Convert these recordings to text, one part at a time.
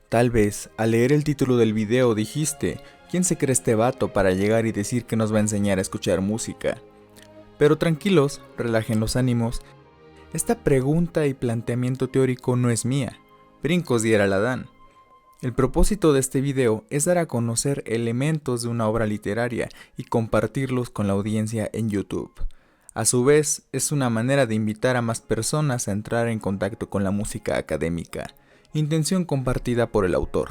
Tal vez, al leer el título del video dijiste, ¿quién se cree este vato para llegar y decir que nos va a enseñar a escuchar música? Pero tranquilos, relajen los ánimos. Esta pregunta y planteamiento teórico no es mía. Brincos diera la dan. El propósito de este video es dar a conocer elementos de una obra literaria y compartirlos con la audiencia en YouTube. A su vez, es una manera de invitar a más personas a entrar en contacto con la música académica, intención compartida por el autor.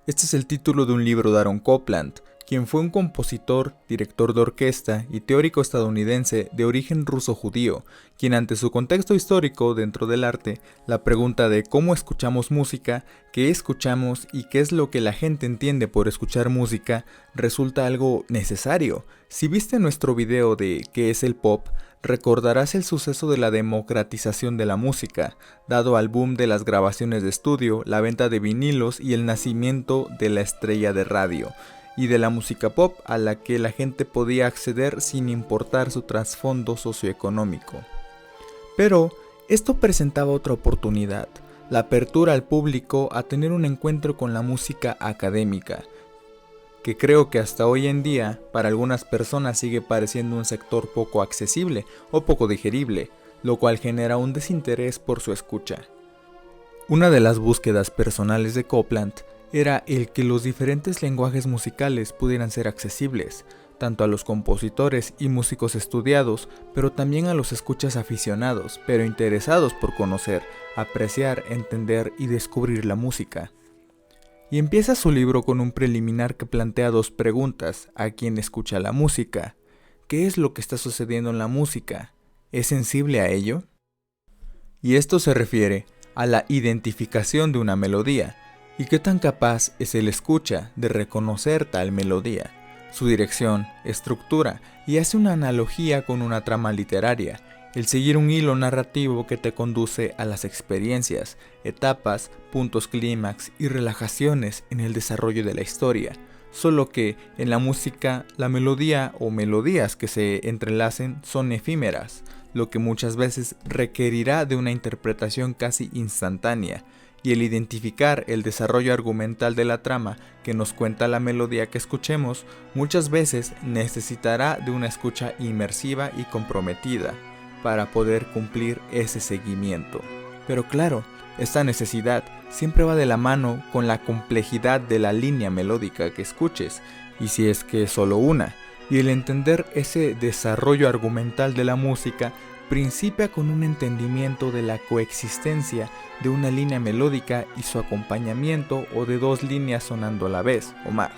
Este es el título de un libro de Aaron Copland, quien fue un compositor, director de orquesta y teórico estadounidense de origen ruso-judío, quien ante su contexto histórico dentro del arte, la pregunta de cómo escuchamos música, qué escuchamos y qué es lo que la gente entiende por escuchar música, resulta algo necesario. Si viste nuestro video de ¿qué es el pop?, recordarás el suceso de la democratización de la música, dado al boom de las grabaciones de estudio, la venta de vinilos y el nacimiento de la estrella de radio, y de la música pop a la que la gente podía acceder sin importar su trasfondo socioeconómico. Pero esto presentaba otra oportunidad, la apertura al público a tener un encuentro con la música académica, que creo que hasta hoy en día para algunas personas sigue pareciendo un sector poco accesible o poco digerible, lo cual genera un desinterés por su escucha. Una de las búsquedas personales de Copland era el que los diferentes lenguajes musicales pudieran ser accesibles, tanto a los compositores y músicos estudiados, pero también a los escuchas aficionados, pero interesados por conocer, apreciar, entender y descubrir la música. Y empieza su libro con un preliminar que plantea dos preguntas a quien escucha la música. ¿Qué es lo que está sucediendo en la música? ¿Es sensible a ello? Y esto se refiere a la identificación de una melodía. ¿Y qué tan capaz es el escucha de reconocer tal melodía, su dirección, estructura, y hace una analogía con una trama literaria, el seguir un hilo narrativo que te conduce a las experiencias, etapas, puntos clímax y relajaciones en el desarrollo de la historia, solo que en la música la melodía o melodías que se entrelacen son efímeras, lo que muchas veces requerirá de una interpretación casi instantánea, y el identificar el desarrollo argumental de la trama que nos cuenta la melodía que escuchemos, muchas veces necesitará de una escucha inmersiva y comprometida para poder cumplir ese seguimiento. Pero claro, esta necesidad siempre va de la mano con la complejidad de la línea melódica que escuches, y si es que es solo una, y el entender ese desarrollo argumental de la música principia con un entendimiento de la coexistencia de una línea melódica y su acompañamiento o de dos líneas sonando a la vez o más,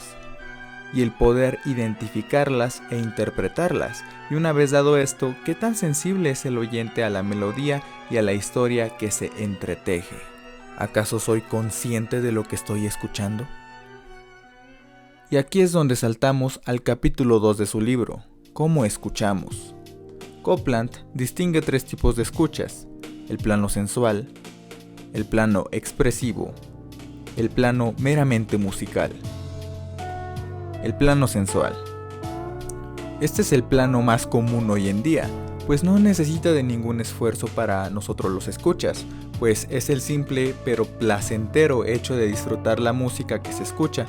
y el poder identificarlas e interpretarlas, y una vez dado esto, ¿qué tan sensible es el oyente a la melodía y a la historia que se entreteje? ¿Acaso soy consciente de lo que estoy escuchando? Y aquí es donde saltamos al capítulo 2 de su libro, ¿Cómo escuchamos? Copland distingue tres tipos de escuchas: el plano sensual, el plano expresivo, el plano meramente musical. El plano sensual. Este es el plano más común hoy en día, pues no necesita de ningún esfuerzo para nosotros los escuchas, pues es el simple pero placentero hecho de disfrutar la música que se escucha,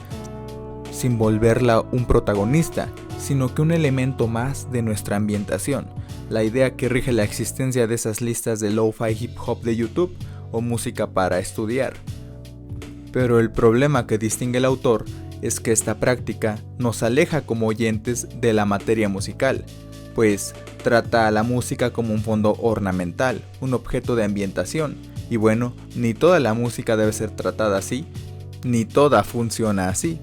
sin volverla un protagonista, sino que un elemento más de nuestra ambientación, la idea que rige la existencia de esas listas de lo-fi hip hop de YouTube o música para estudiar. Pero el problema que distingue el autor es que esta práctica nos aleja como oyentes de la materia musical, pues trata a la música como un fondo ornamental, un objeto de ambientación, y bueno, ni toda la música debe ser tratada así, ni toda funciona así.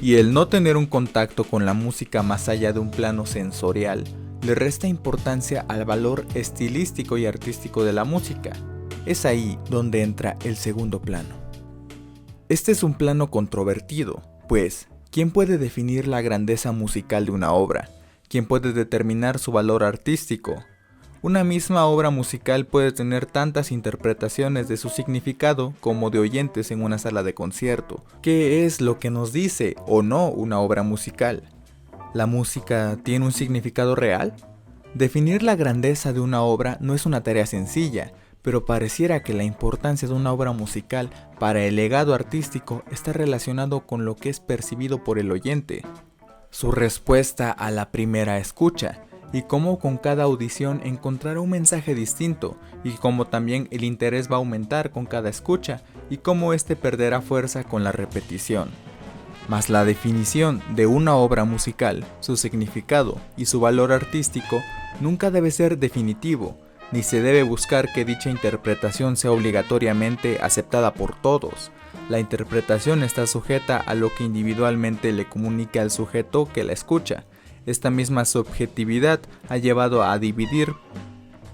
Y el no tener un contacto con la música más allá de un plano sensorial le resta importancia al valor estilístico y artístico de la música. Es ahí donde entra el segundo plano. Este es un plano controvertido, pues, ¿quién puede definir la grandeza musical de una obra? ¿Quién puede determinar su valor artístico? Una misma obra musical puede tener tantas interpretaciones de su significado como de oyentes en una sala de concierto. ¿Qué es lo que nos dice o no una obra musical? ¿La música tiene un significado real? Definir la grandeza de una obra no es una tarea sencilla, pero pareciera que la importancia de una obra musical para el legado artístico está relacionado con lo que es percibido por el oyente, su respuesta a la primera escucha, y cómo con cada audición encontrará un mensaje distinto, y cómo también el interés va a aumentar con cada escucha, y cómo este perderá fuerza con la repetición. Mas la definición de una obra musical, su significado y su valor artístico nunca debe ser definitivo, ni se debe buscar que dicha interpretación sea obligatoriamente aceptada por todos. La interpretación está sujeta a lo que individualmente le comunique al sujeto que la escucha. Esta misma subjetividad ha llevado a dividir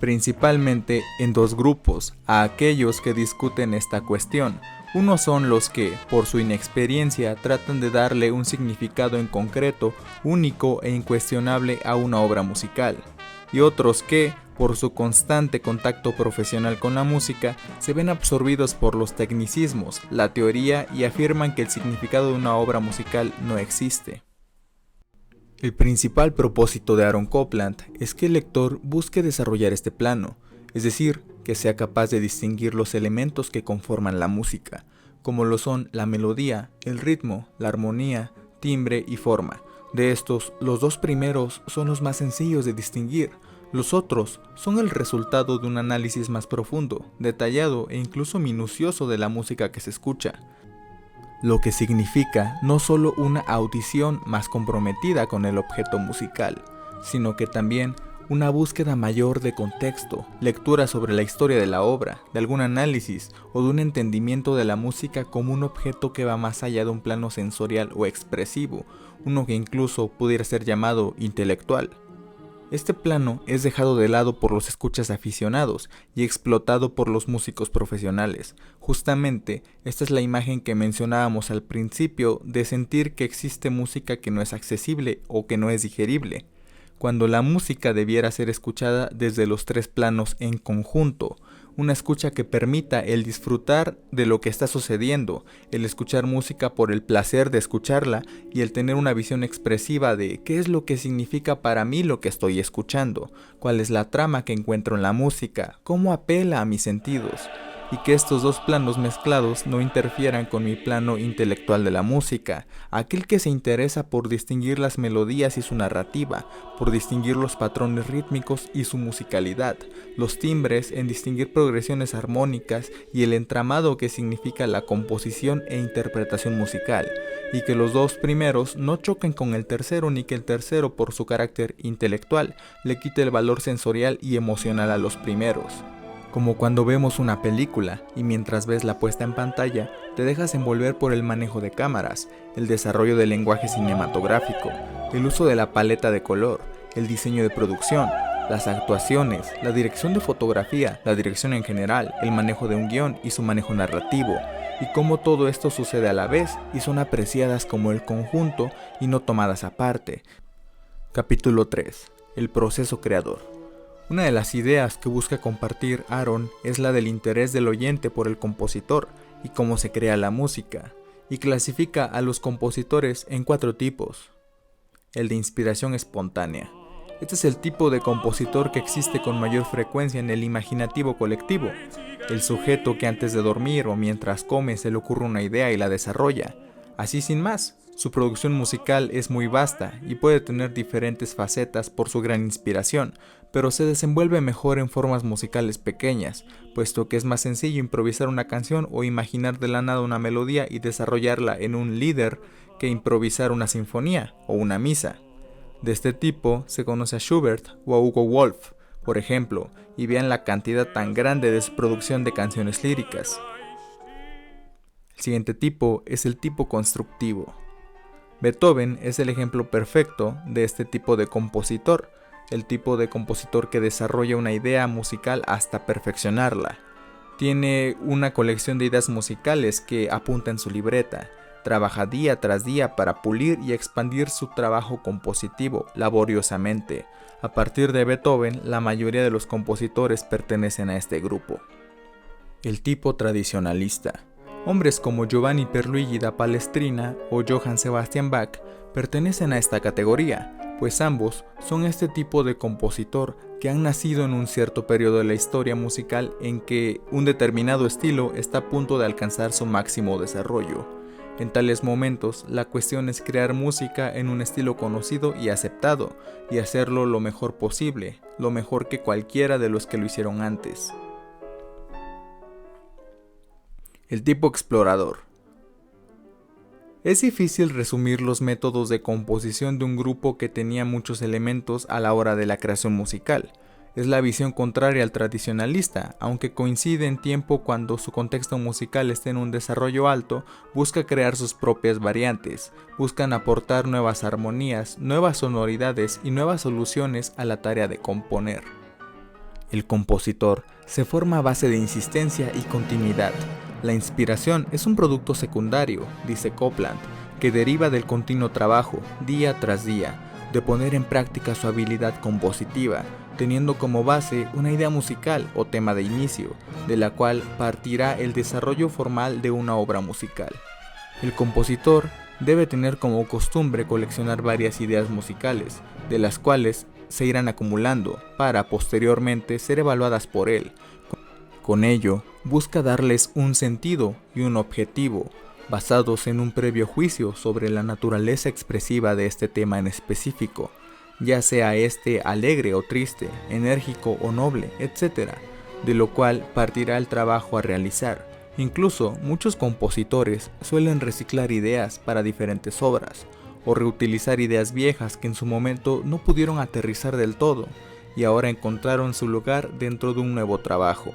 principalmente en dos grupos a aquellos que discuten esta cuestión. Unos son los que, por su inexperiencia, tratan de darle un significado en concreto, único e incuestionable a una obra musical, y otros que, por su constante contacto profesional con la música, se ven absorbidos por los tecnicismos, la teoría y afirman que el significado de una obra musical no existe. El principal propósito de Aaron Copland es que el lector busque desarrollar este plano, es decir, que sea capaz de distinguir los elementos que conforman la música, como lo son la melodía, el ritmo, la armonía, timbre y forma. De estos, los dos primeros son los más sencillos de distinguir. Los otros son el resultado de un análisis más profundo, detallado e incluso minucioso de la música que se escucha, lo que significa no solo una audición más comprometida con el objeto musical, sino que también una búsqueda mayor de contexto, lectura sobre la historia de la obra, de algún análisis o de un entendimiento de la música como un objeto que va más allá de un plano sensorial o expresivo, uno que incluso pudiera ser llamado intelectual. Este plano es dejado de lado por los escuchas aficionados y explotado por los músicos profesionales. Justamente, esta es la imagen que mencionábamos al principio de sentir que existe música que no es accesible o que no es digerible, cuando la música debiera ser escuchada desde los tres planos en conjunto, una escucha que permita el disfrutar de lo que está sucediendo, el escuchar música por el placer de escucharla y el tener una visión expresiva de qué es lo que significa para mí lo que estoy escuchando, cuál es la trama que encuentro en la música, cómo apela a mis sentidos, y que estos dos planos mezclados no interfieran con mi plano intelectual de la música, aquel que se interesa por distinguir las melodías y su narrativa, por distinguir los patrones rítmicos y su musicalidad, los timbres en distinguir progresiones armónicas y el entramado que significa la composición e interpretación musical, y que los dos primeros no choquen con el tercero ni que el tercero por su carácter intelectual le quite el valor sensorial y emocional a los primeros. Como cuando vemos una película y mientras ves la puesta en pantalla, te dejas envolver por el manejo de cámaras, el desarrollo del lenguaje cinematográfico, el uso de la paleta de color, el diseño de producción, las actuaciones, la dirección de fotografía, la dirección en general, el manejo de un guión y su manejo narrativo, y cómo todo esto sucede a la vez y son apreciadas como el conjunto y no tomadas aparte. Capítulo 3. El proceso creador. Una de las ideas que busca compartir Aaron es la del interés del oyente por el compositor y cómo se crea la música, y clasifica a los compositores en 4 tipos. El de inspiración espontánea. Este es el tipo de compositor que existe con mayor frecuencia en el imaginativo colectivo, el sujeto que antes de dormir o mientras come se le ocurre una idea y la desarrolla, así sin más. Su producción musical es muy vasta y puede tener diferentes facetas por su gran inspiración, pero se desenvuelve mejor en formas musicales pequeñas, puesto que es más sencillo improvisar una canción o imaginar de la nada una melodía y desarrollarla en un líder que improvisar una sinfonía o una misa. De este tipo se conoce a Schubert o a Hugo Wolf, por ejemplo, y vean la cantidad tan grande de su producción de canciones líricas. El siguiente tipo es el tipo constructivo. Beethoven es el ejemplo perfecto de este tipo de compositor, el tipo de compositor que desarrolla una idea musical hasta perfeccionarla. Tiene una colección de ideas musicales que apunta en su libreta, trabaja día tras día para pulir y expandir su trabajo compositivo laboriosamente. A partir de Beethoven, la mayoría de los compositores pertenecen a este grupo. El tipo tradicionalista. Hombres como Giovanni Pierluigi da Palestrina o Johann Sebastian Bach pertenecen a esta categoría, pues ambos son este tipo de compositor que han nacido en un cierto periodo de la historia musical en que un determinado estilo está a punto de alcanzar su máximo desarrollo. En tales momentos, la cuestión es crear música en un estilo conocido y aceptado, y hacerlo lo mejor posible, lo mejor que cualquiera de los que lo hicieron antes. El tipo explorador. Es difícil resumir los métodos de composición de un grupo que tenía muchos elementos a la hora de la creación musical. Es la visión contraria al tradicionalista, aunque coincide en tiempo cuando su contexto musical está en un desarrollo alto, busca crear sus propias variantes, buscan aportar nuevas armonías, nuevas sonoridades y nuevas soluciones a la tarea de componer. El compositor se forma a base de insistencia y continuidad. La inspiración es un producto secundario, dice Copland, que deriva del continuo trabajo, día tras día, de poner en práctica su habilidad compositiva, teniendo como base una idea musical o tema de inicio, de la cual partirá el desarrollo formal de una obra musical. El compositor debe tener como costumbre coleccionar varias ideas musicales, de las cuales se irán acumulando para posteriormente ser evaluadas por él. Con ello, busca darles un sentido y un objetivo, basados en un previo juicio sobre la naturaleza expresiva de este tema en específico, ya sea este alegre o triste, enérgico o noble, etc., de lo cual partirá el trabajo a realizar. Incluso muchos compositores suelen reciclar ideas para diferentes obras, o reutilizar ideas viejas que en su momento no pudieron aterrizar del todo, y ahora encontraron su lugar dentro de un nuevo trabajo.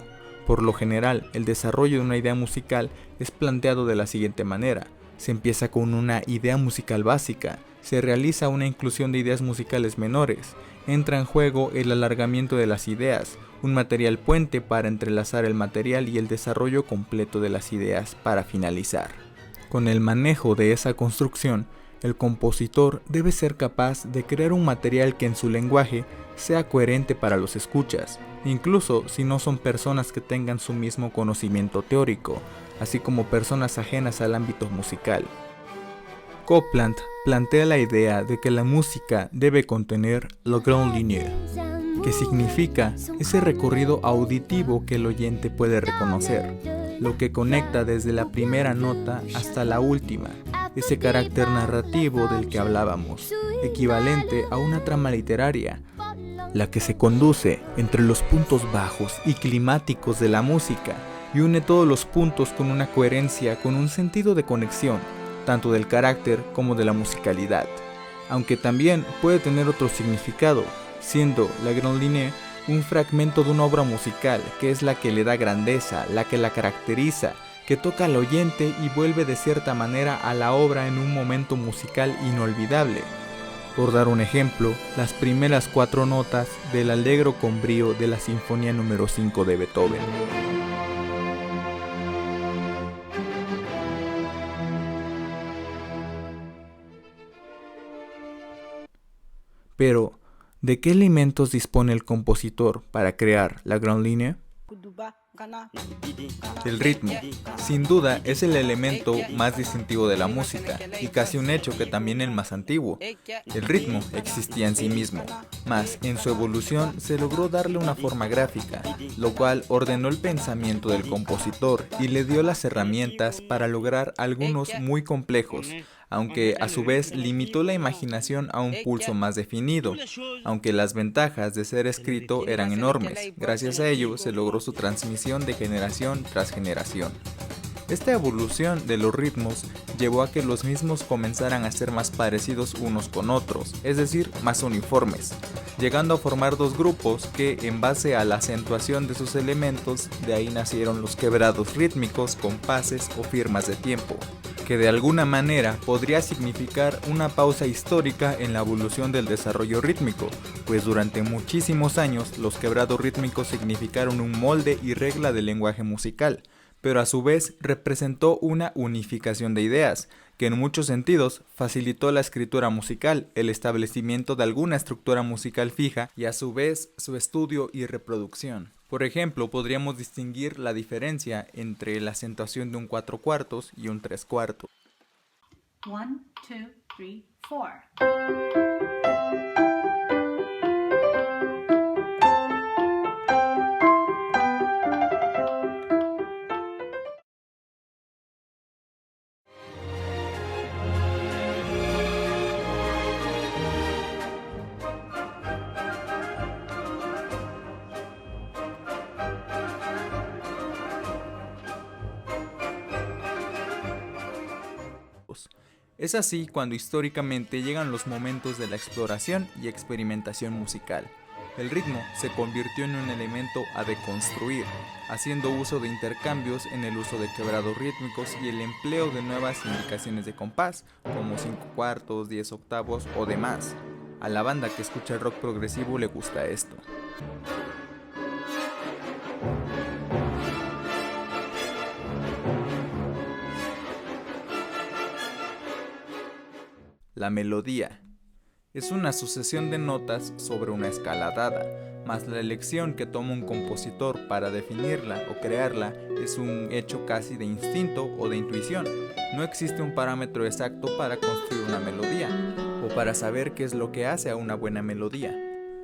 Por lo general, el desarrollo de una idea musical es planteado de la siguiente manera. Se empieza con una idea musical básica, se realiza una inclusión de ideas musicales menores, entra en juego el alargamiento de las ideas, un material puente para entrelazar el material y el desarrollo completo de las ideas para finalizar. Con el manejo de esa construcción, el compositor debe ser capaz de crear un material que en su lenguaje sea coherente para los escuchas, incluso si no son personas que tengan su mismo conocimiento teórico, así como personas ajenas al ámbito musical. Copland plantea la idea de que la música debe contener la grande ligne, que significa ese recorrido auditivo que el oyente puede reconocer, lo que conecta desde la primera nota hasta la última, ese carácter narrativo del que hablábamos, equivalente a una trama literaria, la que se conduce entre los puntos bajos y climáticos de la música y une todos los puntos con una coherencia, con un sentido de conexión, tanto del carácter como de la musicalidad, aunque también puede tener otro significado, siendo la grande ligne un fragmento de una obra musical que es la que le da grandeza, la que la caracteriza, que toca al oyente y vuelve de cierta manera a la obra en un momento musical inolvidable. Por dar un ejemplo, las primeras 4 notas del Allegro con brío de la Sinfonía número 5 de Beethoven. Pero, ¿de qué elementos dispone el compositor para crear la grande ligne? El ritmo, sin duda, es el elemento más distintivo de la música, y casi un hecho que también el más antiguo. El ritmo existía en sí mismo, mas en su evolución se logró darle una forma gráfica, lo cual ordenó el pensamiento del compositor y le dio las herramientas para lograr algunos muy complejos, aunque a su vez limitó la imaginación a un pulso más definido, aunque las ventajas de ser escrito eran enormes. Gracias a ello se logró su transmisión de generación tras generación. Esta evolución de los ritmos llevó a que los mismos comenzaran a ser más parecidos unos con otros, es decir, más uniformes, llegando a formar 2 grupos que, en base a la acentuación de sus elementos, de ahí nacieron los quebrados rítmicos, compases o firmas de tiempo, que de alguna manera podría significar una pausa histórica en la evolución del desarrollo rítmico, pues durante muchísimos años los quebrados rítmicos significaron un molde y regla del lenguaje musical, pero a su vez representó una unificación de ideas, que en muchos sentidos facilitó la escritura musical, el establecimiento de alguna estructura musical fija y a su vez su estudio y reproducción. Por ejemplo, podríamos distinguir la diferencia entre la acentuación de un 4/4 y un 3/4. 1, 2, 3, 4. Es así cuando históricamente llegan los momentos de la exploración y experimentación musical. El ritmo se convirtió en un elemento a deconstruir, haciendo uso de intercambios en el uso de quebrados rítmicos y el empleo de nuevas indicaciones de compás, como 5 cuartos, 10 octavos o demás. A la banda que escucha el rock progresivo le gusta esto. La melodía es una sucesión de notas sobre una escala dada, más la elección que toma un compositor para definirla o crearla es un hecho casi de instinto o de intuición. No existe un parámetro exacto para construir una melodía o para saber qué es lo que hace a una buena melodía.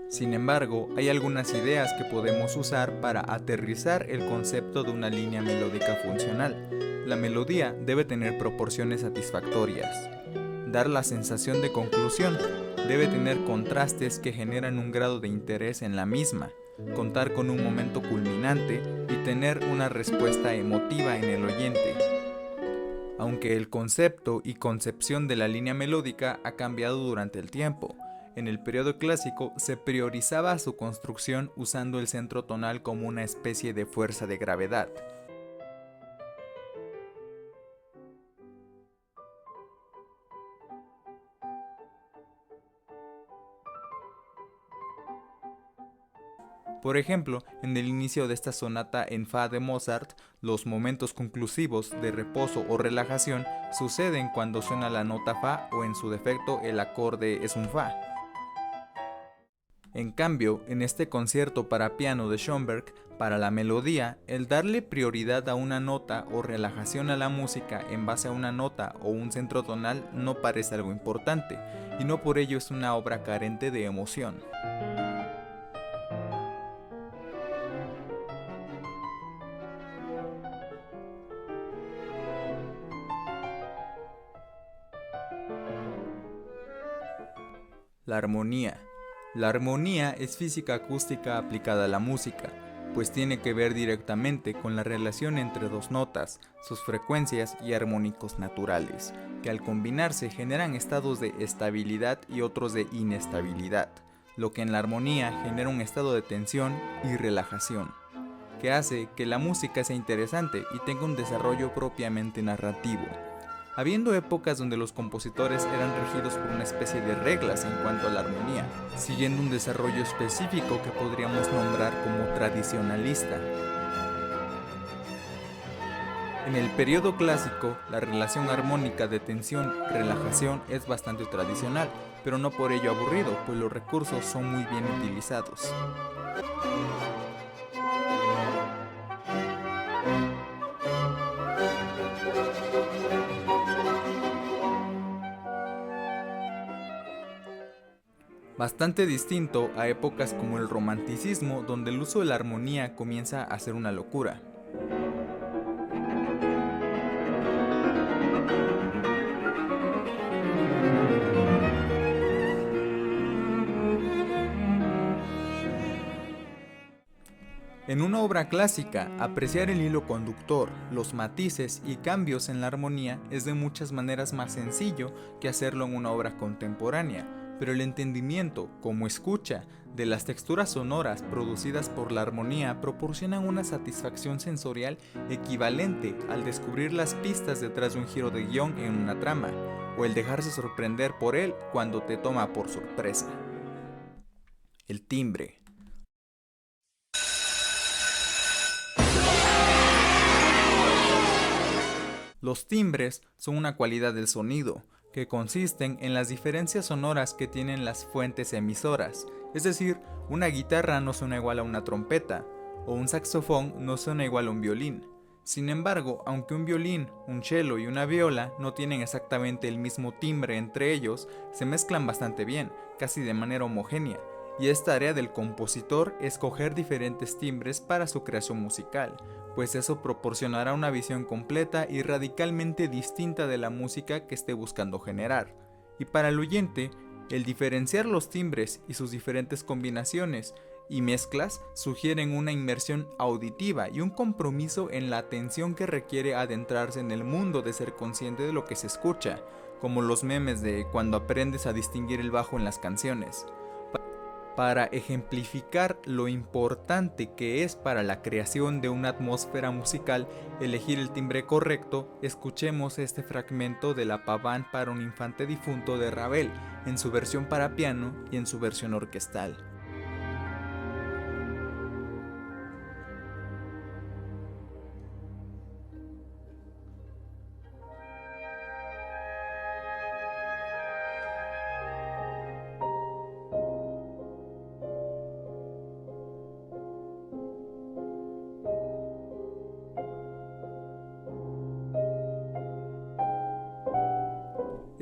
Sin embargo, hay algunas ideas que podemos usar para aterrizar el concepto de una línea melódica funcional. La melodía debe tener proporciones satisfactorias, dar la sensación de conclusión, debe tener contrastes que generan un grado de interés en la misma, contar con un momento culminante y tener una respuesta emotiva en el oyente. Aunque el concepto y concepción de la línea melódica ha cambiado durante el tiempo, en el periodo clásico se priorizaba su construcción usando el centro tonal como una especie de fuerza de gravedad. Por ejemplo, en el inicio de esta sonata en Fa de Mozart, los momentos conclusivos de reposo o relajación suceden cuando suena la nota Fa o en su defecto el acorde es un Fa. En cambio, en este concierto para piano de Schoenberg, para la melodía, el darle prioridad a una nota o relajación a la música en base a una nota o un centro tonal no parece algo importante, y no por ello es una obra carente de emoción. La armonía. La armonía es física acústica aplicada a la música, pues tiene que ver directamente con la relación entre dos notas, sus frecuencias y armónicos naturales, que al combinarse generan estados de estabilidad y otros de inestabilidad, lo que en la armonía genera un estado de tensión y relajación, que hace que la música sea interesante y tenga un desarrollo propiamente narrativo. Habiendo épocas donde los compositores eran regidos por una especie de reglas en cuanto a la armonía, siguiendo un desarrollo específico que podríamos nombrar como tradicionalista. En el periodo clásico, la relación armónica de tensión-relajación es bastante tradicional, pero no por ello aburrido, pues los recursos son muy bien utilizados. Bastante distinto a épocas como el romanticismo, donde el uso de la armonía comienza a ser una locura. En una obra clásica, apreciar el hilo conductor, los matices y cambios en la armonía es de muchas maneras más sencillo que hacerlo en una obra contemporánea, pero el entendimiento, como escucha, de las texturas sonoras producidas por la armonía proporcionan una satisfacción sensorial equivalente al descubrir las pistas detrás de un giro de guión en una trama, o el dejarse sorprender por él cuando te toma por sorpresa. El timbre. Los timbres son una cualidad del sonido, que consisten en las diferencias sonoras que tienen las fuentes emisoras, es decir, una guitarra no suena igual a una trompeta, o un saxofón no suena igual a un violín. Sin embargo, aunque un violín, un cello y una viola no tienen exactamente el mismo timbre entre ellos, se mezclan bastante bien, casi de manera homogénea, y es tarea del compositor escoger diferentes timbres para su creación musical, pues eso proporcionará una visión completa y radicalmente distinta de la música que esté buscando generar. Y para el oyente, el diferenciar los timbres y sus diferentes combinaciones y mezclas sugieren una inmersión auditiva y un compromiso en la atención que requiere adentrarse en el mundo de ser consciente de lo que se escucha, como los memes de cuando aprendes a distinguir el bajo en las canciones. Para ejemplificar lo importante que es para la creación de una atmósfera musical elegir el timbre correcto, escuchemos este fragmento de la Pavane para un infante difunto de Ravel, en su versión para piano y en su versión orquestal.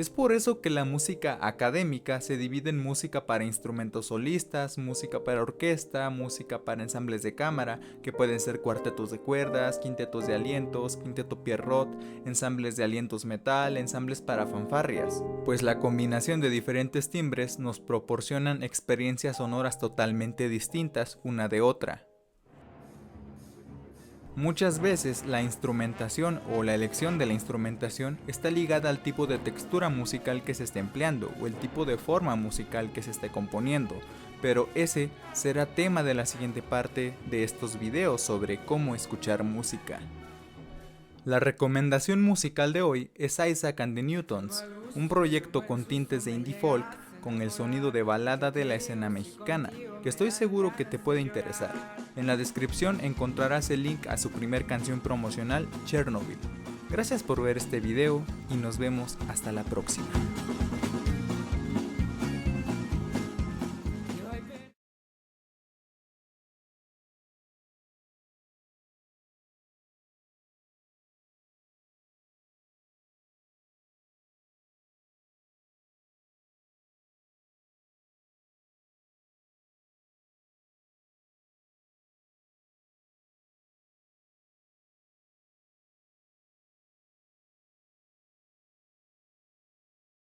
Es por eso que la música académica se divide en música para instrumentos solistas, música para orquesta, música para ensambles de cámara, que pueden ser cuartetos de cuerdas, quintetos de alientos, quinteto Pierrot, ensambles de alientos metal, ensambles para fanfarrias, pues la combinación de diferentes timbres nos proporcionan experiencias sonoras totalmente distintas una de otra. Muchas veces la instrumentación o la elección de la instrumentación está ligada al tipo de textura musical que se esté empleando o el tipo de forma musical que se esté componiendo, pero ese será tema de la siguiente parte de estos videos sobre cómo escuchar música. La recomendación musical de hoy es Isaac and the Newtons, un proyecto con tintes de indie folk con el sonido de balada de la escena mexicana, que estoy seguro que te puede interesar. En la descripción encontrarás el link a su primer canción promocional, Chernobyl. Gracias por ver este video y nos vemos hasta la próxima.